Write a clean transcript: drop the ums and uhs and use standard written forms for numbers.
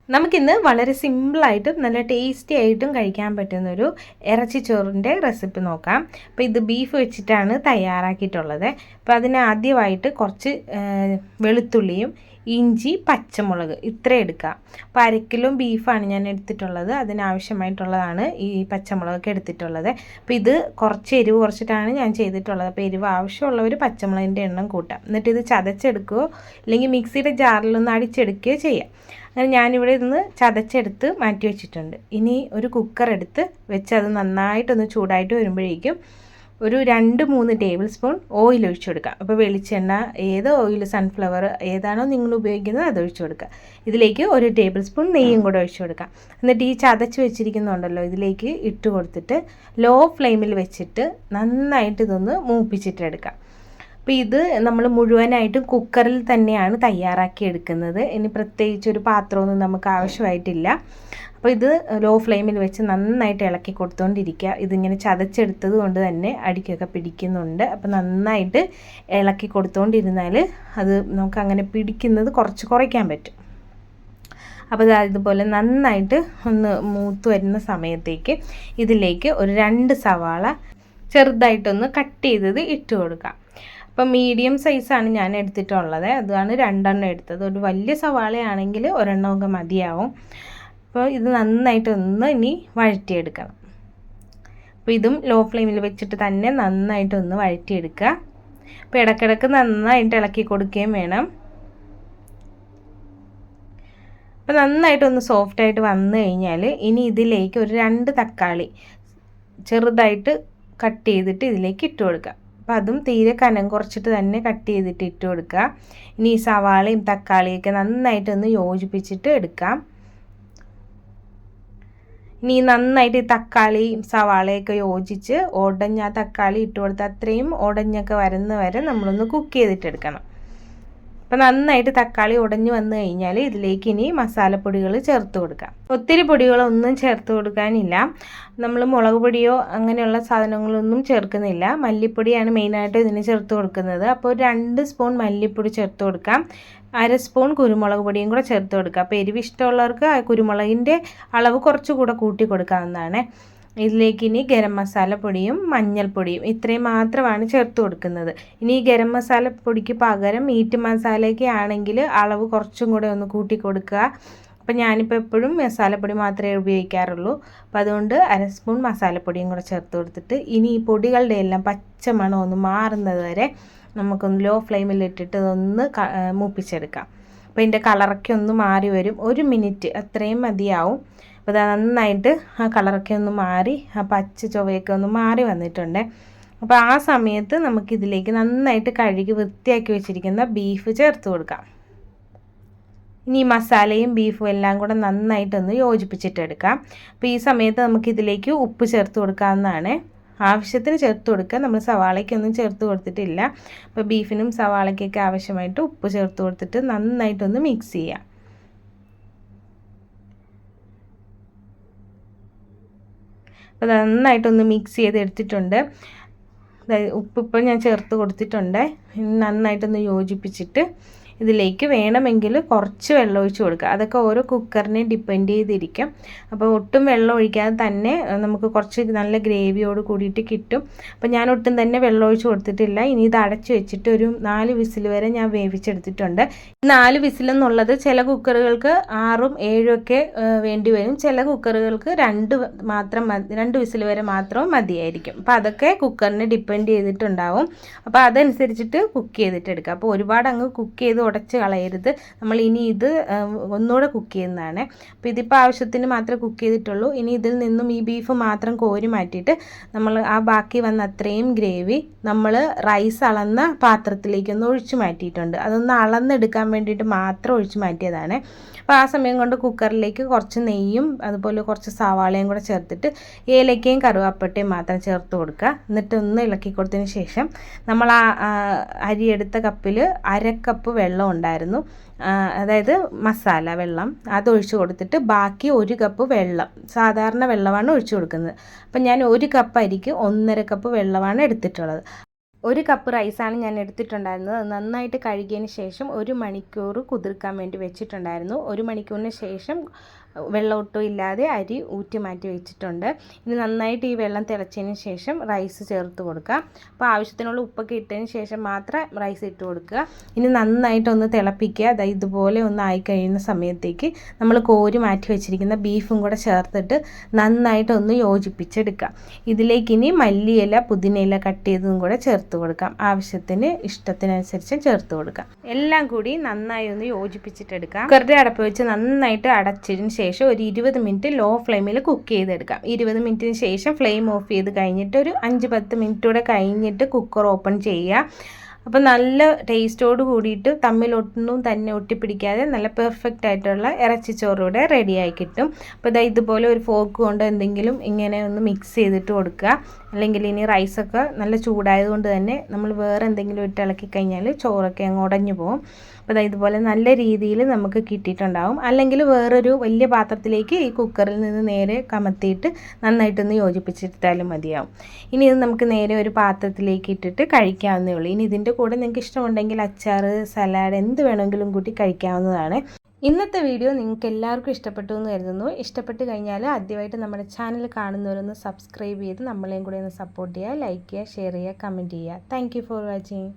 നമുക്കിന്ന് വളരെ സിമ്പിളായിട്ടും നല്ല ടേസ്റ്റി ആയിട്ടും കഴിക്കാൻ പറ്റുന്നൊരു ഇറച്ചിച്ചോറിൻ്റെ റെസിപ്പി നോക്കാം. അപ്പോൾ ഇത് ബീഫ് വെച്ചിട്ടാണ് തയ്യാറാക്കിയിട്ടുള്ളത്. അപ്പോൾ അതിന് ആദ്യമായിട്ട് കുറച്ച് വെളുത്തുള്ളിയും ഇഞ്ചി പച്ചമുളക് ഇത്ര എടുക്കാം. അപ്പോൾ 1 കിലോ ബീഫാണ് ഞാൻ എടുത്തിട്ടുള്ളത്. അതിനാവശ്യമായിട്ടുള്ളതാണ് ഈ പച്ചമുളകൊക്കെ എടുത്തിട്ടുള്ളത്. അപ്പോൾ ഇത് കുറച്ച് എരിവ് കുറച്ചിട്ടാണ് ഞാൻ ചെയ്തിട്ടുള്ളത്. അപ്പോൾ എരിവ് ആവശ്യമുള്ളവർ പച്ചമുളകിൻ്റെ എണ്ണം കൂട്ടാം. എന്നിട്ട് ഇത് ചതച്ചെടുക്കുകയോ അല്ലെങ്കിൽ മിക്സിയുടെ ജാറിലൊന്ന് അടിച്ചെടുക്കുകയോ ചെയ്യാം. അങ്ങനെ ഞാനിവിടെ നിന്ന് ചതച്ചെടുത്ത് മാറ്റി വെച്ചിട്ടുണ്ട്. ഇനി ഒരു കുക്കർ എടുത്ത് വെച്ച് അത് നന്നായിട്ടൊന്ന് ചൂടായിട്ട് വരുമ്പോഴേക്കും ഒരു 2-3 ടേബിൾ സ്പൂൺ ഓയിൽ ഒഴിച്ചു കൊടുക്കുക. അപ്പോൾ വെളിച്ചെണ്ണ, ഏത് ഓയിൽ, സൺഫ്ലവർ ഏതാണോ നിങ്ങൾ ഉപയോഗിക്കുന്നത് അത് ഒഴിച്ചു കൊടുക്കുക. ഇതിലേക്ക് 1 ടേബിൾ സ്പൂൺ നെയ്യും കൂടെ ഒഴിച്ചു കൊടുക്കുക. എന്നിട്ട് ഈ ചതച്ച് വെച്ചിരിക്കുന്നുണ്ടല്ലോ ഇതിലേക്ക് ഇട്ട് കൊടുത്തിട്ട് ലോ ഫ്ലെയിമിൽ വെച്ചിട്ട് നന്നായിട്ട് ഇതൊന്ന് മൂപ്പിച്ചിട്ടെടുക്കാം. അപ്പോൾ ഇത് നമ്മൾ മുഴുവനായിട്ടും കുക്കറിൽ തന്നെയാണ് തയ്യാറാക്കി എടുക്കുന്നത്. ഇനി പ്രത്യേകിച്ച് ഒരു പാത്രമൊന്നും നമുക്ക് ആവശ്യമായിട്ടില്ല. അപ്പോൾ ഇത് ലോ ഫ്ലെയിമിൽ വെച്ച് നന്നായിട്ട് ഇളക്കി കൊടുത്തുകൊണ്ടിരിക്കുക. ഇതിങ്ങനെ ചതച്ചെടുത്തത് കൊണ്ട് തന്നെ അടിക്കൊക്കെ പിടിക്കുന്നുണ്ട്. അപ്പോൾ നന്നായിട്ട് ഇളക്കി കൊടുത്തുകൊണ്ടിരുന്നാൽ അത് നമുക്ക് അങ്ങനെ പിടിക്കുന്നത് കുറയ്ക്കാൻ പറ്റും. അപ്പോൾ ഇതുപോലെ നന്നായിട്ട് ഒന്ന് മൂത്ത് വരുന്ന സമയത്തേക്ക് ഇതിലേക്ക് ഒരു 2 സവാള ചെറുതായിട്ടൊന്ന് കട്ട് ചെയ്തത് ഇട്ട് കൊടുക്കാം. അപ്പോൾ മീഡിയം സൈസാണ് ഞാൻ എടുത്തിട്ടുള്ളത്. അതാണ് 2 എണ്ണം എടുത്തത്. ഒരു വലിയ സവാളയാണെങ്കിൽ 1 എണ്ണമൊക്കെ മതിയാവും. അപ്പോൾ ഇത് നന്നായിട്ടൊന്ന് ഇനി വഴറ്റിയെടുക്കണം. അപ്പോൾ ഇതും ലോ ഫ്ലെയിമിൽ വെച്ചിട്ട് തന്നെ നന്നായിട്ടൊന്ന് വഴറ്റിയെടുക്കുക. അപ്പോൾ ഇടയ്ക്കിടയ്ക്ക് നന്നായിട്ട് ഇളക്കി കൊടുക്കുകയും വേണം. അപ്പോൾ നന്നായിട്ടൊന്ന് സോഫ്റ്റായിട്ട് വന്നു കഴിഞ്ഞാൽ ഇനി ഇതിലേക്ക് ഒരു 2 തക്കാളി ചെറുതായിട്ട് കട്ട് ചെയ്തിട്ട് ഇതിലേക്ക് ഇട്ട് കൊടുക്കുക. അപ്പോൾ അതും തീരെ കനം കുറച്ചിട്ട് തന്നെ കട്ട് ചെയ്തിട്ട് ഇട്ട് കൊടുക്കുക. ഇനി ഈ സവാളയും തക്കാളിയൊക്കെ നന്നായിട്ടൊന്ന് യോജിപ്പിച്ചിട്ട് എടുക്കാം. ഇനി നന്നായിട്ട് ഈ തക്കാളിയും സവാളയൊക്കെ യോജിച്ച് ഉടഞ്ഞ ആ തക്കാളി ഇട്ട് കൊടുത്ത് അത്രയും ഉടഞ്ഞൊക്കെ വരുന്ന വരെ നമ്മളൊന്ന് കുക്ക് ചെയ്തിട്ടെടുക്കണം. അപ്പോൾ നന്നായിട്ട് തക്കാളി ഉടഞ്ഞ് വന്നു കഴിഞ്ഞാൽ ഇതിലേക്ക് ഇനി മസാലപ്പൊടികൾ ചേർത്ത് കൊടുക്കാം. ഒത്തിരി പൊടികളൊന്നും ചേർത്ത് കൊടുക്കാനില്ല. നമ്മൾ മുളക് പൊടിയോ അങ്ങനെയുള്ള സാധനങ്ങളൊന്നും ചേർക്കുന്നില്ല. മല്ലിപ്പൊടിയാണ് മെയിനായിട്ട് ഇതിന് ചേർത്ത് കൊടുക്കുന്നത്. അപ്പോൾ 2 സ്പൂൺ മല്ലിപ്പൊടി ചേർത്ത് കൊടുക്കാം. 1/2 സ്പൂൺ കുരുമുളക് പൊടിയും കൂടെ ചേർത്ത് കൊടുക്കുക. അപ്പോൾ എരിവ് ഇഷ്ടമുള്ളവർക്ക് കുരുമുളകിൻ്റെ അളവ് കുറച്ചുകൂടെ കൂട്ടി കൊടുക്കാവുന്നതാണ്. ഇതിലേക്ക് ഇനി ഗരം മസാലപ്പൊടിയും മഞ്ഞൾപ്പൊടിയും ഇത്രയും മാത്രമാണ് ചേർത്ത് കൊടുക്കുന്നത്. ഇനി ഈ ഗരം മസാലപ്പൊടിക്ക് പകരം മീറ്റ് മസാലയൊക്കെ ആണെങ്കിൽ അളവ് കുറച്ചും കൂടെ ഒന്ന് കൂട്ടി കൊടുക്കുക. അപ്പോൾ ഞാനിപ്പോൾ എപ്പോഴും മസാലപ്പൊടി മാത്രമേ ഉപയോഗിക്കാറുള്ളൂ. അപ്പോൾ അതുകൊണ്ട് 1/2 സ്പൂൺ മസാലപ്പൊടിയും കൂടെ ചേർത്ത് കൊടുത്തിട്ട് ഇനി ഈ പൊടികളുടെ എല്ലാം പച്ച മണം ഒന്ന് മാറുന്നത് വരെ നമുക്കൊന്ന് ലോ ഫ്ലെയിമിലിട്ടിട്ട് ഇതൊന്ന് മൂപ്പിച്ചെടുക്കാം. അപ്പോൾ ഇതിൻ്റെ കളറൊക്കെ ഒന്ന് മാറി വരും. 1 മിനിറ്റ് അത്രയും മതിയാവും. അപ്പോൾ അത് നന്നായിട്ട് ആ കളറൊക്കെ ഒന്ന് മാറി ആ പച്ച ചുവയൊക്കെ ഒന്ന് മാറി വന്നിട്ടുണ്ട്. അപ്പോൾ ആ സമയത്ത് നമുക്കിതിലേക്ക് നന്നായിട്ട് കഴുകി വൃത്തിയാക്കി വെച്ചിരിക്കുന്ന ബീഫ് ചേർത്ത് കൊടുക്കാം. ഇനി ഈ മസാലയും ബീഫും എല്ലാം കൂടെ നന്നായിട്ടൊന്ന് യോജിപ്പിച്ചിട്ടെടുക്കാം. അപ്പോൾ ഈ സമയത്ത് നമുക്കിതിലേക്ക് ഉപ്പ് ചേർത്ത് കൊടുക്കാവുന്നതാണ്. ആവശ്യത്തിന് ചേർത്ത് കൊടുക്കുക. നമ്മൾ സവാളയ്ക്കൊന്നും ചേർത്ത് കൊടുത്തിട്ടില്ല. അപ്പോൾ ബീഫിനും സവാളയ്ക്കൊക്കെ ആവശ്യമായിട്ട് ഉപ്പ് ചേർത്ത് കൊടുത്തിട്ട് നന്നായിട്ടൊന്ന് മിക്സ് ചെയ്യാം. അപ്പോൾ നന്നായിട്ടൊന്ന് മിക്സ് ചെയ്ത് എടുത്തിട്ടുണ്ട്. ഉപ്പിപ്പോൾ ഞാൻ ചേർത്ത് കൊടുത്തിട്ടുണ്ട്. നന്നായിട്ടൊന്ന് യോജിപ്പിച്ചിട്ട് ഇതിലേക്ക് വേണമെങ്കിൽ കുറച്ച് വെള്ളം ഒഴിച്ച് കൊടുക്കുക. അതൊക്കെ ഓരോ കുക്കറിനെ ഡിപ്പെൻഡ് ചെയ്തിരിക്കും. അപ്പോൾ ഒട്ടും വെള്ളം ഒഴിക്കാതെ തന്നെ നമുക്ക് കുറച്ച് നല്ല ഗ്രേവിയോട് കൂടിയിട്ട് കിട്ടും. അപ്പോൾ ഞാൻ ഒട്ടും തന്നെ വെള്ളം ഒഴിച്ച് കൊടുത്തിട്ടില്ല. ഇനി ഇത് അടച്ച് വെച്ചിട്ട് ഒരു 4 വിസിൽ വരെ ഞാൻ വേവിച്ചെടുത്തിട്ടുണ്ട്. 4 വിസിലെന്നുള്ളത് ചില കുക്കറുകൾക്ക് 6ഉം 7ഉം ഒക്കെ വേണ്ടി വരും. ചില കുക്കറുകൾക്ക് 2 വിസിൽ വരെ മാത്രം മതിയായിരിക്കും. അപ്പോൾ അതൊക്കെ കുക്കറിനെ ഡിപ്പെൻഡ് ചെയ്തിട്ടുണ്ടാവും. അപ്പോൾ അതനുസരിച്ചിട്ട് കുക്ക് ചെയ്തിട്ടെടുക്കുക. അപ്പോൾ ഒരുപാട് അങ്ങ് കുക്ക് ചെയ്ത് ഉടച്ച് കളയരുത്. നമ്മൾ ഇനി ഇത് ഒന്നുകൂടെ കുക്ക് ചെയ്യുന്നതാണ്. അപ്പോൾ ഇതിപ്പോൾ ആവശ്യത്തിന് മാത്രമേ കുക്ക് ചെയ്തിട്ടുള്ളൂ. ഇനി ഇതിൽ നിന്നും ഈ ബീഫ് മാത്രം കോരി മാറ്റിയിട്ട് നമ്മൾ ആ ബാക്കി വന്ന അത്രയും ഗ്രേവി നമ്മൾ റൈസ് അളന്ന പാത്രത്തിലേക്കൊന്ന് ഒഴിച്ച് മാറ്റിയിട്ടുണ്ട്. അതൊന്ന് അളന്നെടുക്കാൻ വേണ്ടിയിട്ട് മാത്രം ഒഴിച്ച് മാറ്റിയതാണ്. അപ്പോൾ ആ സമയം കൊണ്ട് കുക്കറിലേക്ക് കുറച്ച് നെയ്യും അതുപോലെ കുറച്ച് സവാളയും കൂടെ ചേർത്തിട്ട് ഏലക്കയും കറുവാപ്പട്ടയും മാത്രം ചേർത്ത് കൊടുക്കുക. എന്നിട്ട് ഒന്ന് ഇളക്കി കൊടുത്തതിന് ശേഷം നമ്മൾ ആ അരിയെടുത്ത കപ്പിൽ 1/2 കപ്പ് വെള്ളം ഉണ്ടായിരുന്നു. അതായത് മസാല വെള്ളം അതൊഴിച്ച് കൊടുത്തിട്ട് ബാക്കി 1 കപ്പ് വെള്ളം, സാധാരണ വെള്ളമാണ് ഒഴിച്ചു കൊടുക്കുന്നത്. അപ്പം ഞാൻ 1 കപ്പ് അരിക്ക് 1.5 കപ്പ് വെള്ളമാണ് എടുത്തിട്ടുള്ളത്. 1 കപ്പ് റൈസാണ് ഞാൻ എടുത്തിട്ടുണ്ടായിരുന്നത്. അത് നന്നായിട്ട് കഴുകിയതിന് ശേഷം 1 മണിക്കൂർ കുതിർക്കാൻ വേണ്ടി വെച്ചിട്ടുണ്ടായിരുന്നു. 1 മണിക്കൂറിന് ശേഷം വെള്ളമൊട്ടും ഇല്ലാതെ അരി ഊറ്റി മാറ്റി വെച്ചിട്ടുണ്ട്. ഇനി നന്നായിട്ട് ഈ വെള്ളം തിളച്ചതിന് ശേഷം റൈസ് ചേർത്ത് കൊടുക്കുക. അപ്പോൾ ആവശ്യത്തിനുള്ള ഉപ്പൊക്കെ ഇട്ടതിന് ശേഷം മാത്രം റൈസ് ഇട്ട് കൊടുക്കുക. ഇനി നന്നായിട്ടൊന്ന് തിളപ്പിക്കുക. അതായത് ഇതുപോലെ ഒന്ന് ആയി കഴിയുന്ന സമയത്തേക്ക് നമ്മൾ കോരി മാറ്റി വെച്ചിരിക്കുന്ന ബീഫും കൂടെ ചേർത്തിട്ട് നന്നായിട്ടൊന്ന് യോജിപ്പിച്ചെടുക്കുക. ഇതിലേക്ക് ഇനി മല്ലിയില പുതിനയില കട്ട് ചെയ്തതും കൂടെ ചേർത്ത് കൊടുക്കാം. ആവശ്യത്തിന് ഇഷ്ടത്തിനനുസരിച്ച് ചേർത്ത് കൊടുക്കാം. എല്ലാം കൂടി നന്നായി ഒന്ന് യോജിപ്പിച്ചിട്ടെടുക്കാം. കുക്കറിൻ്റെ അടപ്പ് വെച്ച് നന്നായിട്ട് അടച്ചതിന് ശേഷം ഒരു 20 മിനിറ്റ് ലോ ഫ്ലെയിമിൽ കുക്ക് ചെയ്തെടുക്കാം. 20 മിനിറ്റിന് ശേഷം ഫ്ലെയിം ഓഫ് ചെയ്ത് കഴിഞ്ഞിട്ട് ഒരു 5-10 മിനിറ്റ് കൂടെ കഴിഞ്ഞിട്ട് കുക്കർ ഓപ്പൺ ചെയ്യുക. അപ്പോൾ നല്ല ടേസ്റ്റോട് കൂടിയിട്ട് തമ്മിലൊന്നും തന്നെ ഒട്ടിപ്പിടിക്കാതെ നല്ല പെർഫെക്റ്റ് ആയിട്ടുള്ള ഇറച്ചിച്ചോറൂടെ റെഡിയായി കിട്ടും. അപ്പോൾ ഇതുപോലെ ഒരു ഫോർക്ക് കൊണ്ട് എന്തെങ്കിലും ഇങ്ങനെ ഒന്ന് മിക്സ് ചെയ്തിട്ട് കൊടുക്കുക. അല്ലെങ്കിൽ ഇനി റൈസൊക്കെ നല്ല ചൂടായതുകൊണ്ട് തന്നെ നമ്മൾ വേറെ എന്തെങ്കിലും ഇട്ട് ഇളക്കി കഴിഞ്ഞാൽ ചോറൊക്കെ അങ്ങ് ഉടഞ്ഞു പോകും. അപ്പോൾ ഇതുപോലെ നല്ല രീതിയിൽ നമുക്ക് കിട്ടിയിട്ടുണ്ടാവും. അല്ലെങ്കിൽ വേറൊരു വലിയ പാത്രത്തിലേക്ക് ഈ കുക്കറിൽ നിന്ന് നേരെ കമത്തിയിട്ട് നന്നായിട്ടൊന്ന് യോജിപ്പിച്ചിട്ടാലും മതിയാവും. ഇനി ഇത് നമുക്ക് നേരെ ഒരു പാത്രത്തിലേക്ക് ഇട്ടിട്ട് കഴിക്കാവുന്നേ ഉള്ളൂ. ഇനി ഇതിൻ്റെ കൂടെ നിങ്ങൾക്ക് ഇഷ്ടമുണ്ടെങ്കിൽ അച്ചാർ, സലാഡ് എന്ത് വേണമെങ്കിലും കൂട്ടി കഴിക്കാവുന്നതാണ്. ഇന്നത്തെ വീഡിയോ നിങ്ങൾക്ക് എല്ലാവർക്കും ഇഷ്ടപ്പെട്ടു എന്ന് കരുതുന്നു. ഇഷ്ടപ്പെട്ട് കഴിഞ്ഞാൽ ആദ്യമായിട്ട് നമ്മുടെ ചാനൽ കാണുന്നവരൊന്ന് സബ്സ്ക്രൈബ് ചെയ്ത് നമ്മളെയും കൂടെ ഒന്ന് സപ്പോർട്ട് ചെയ്യുക, ലൈക്ക് ചെയ്യുക, ഷെയർ ചെയ്യുക, കമൻറ്റ് ചെയ്യുക. Thank you for watching.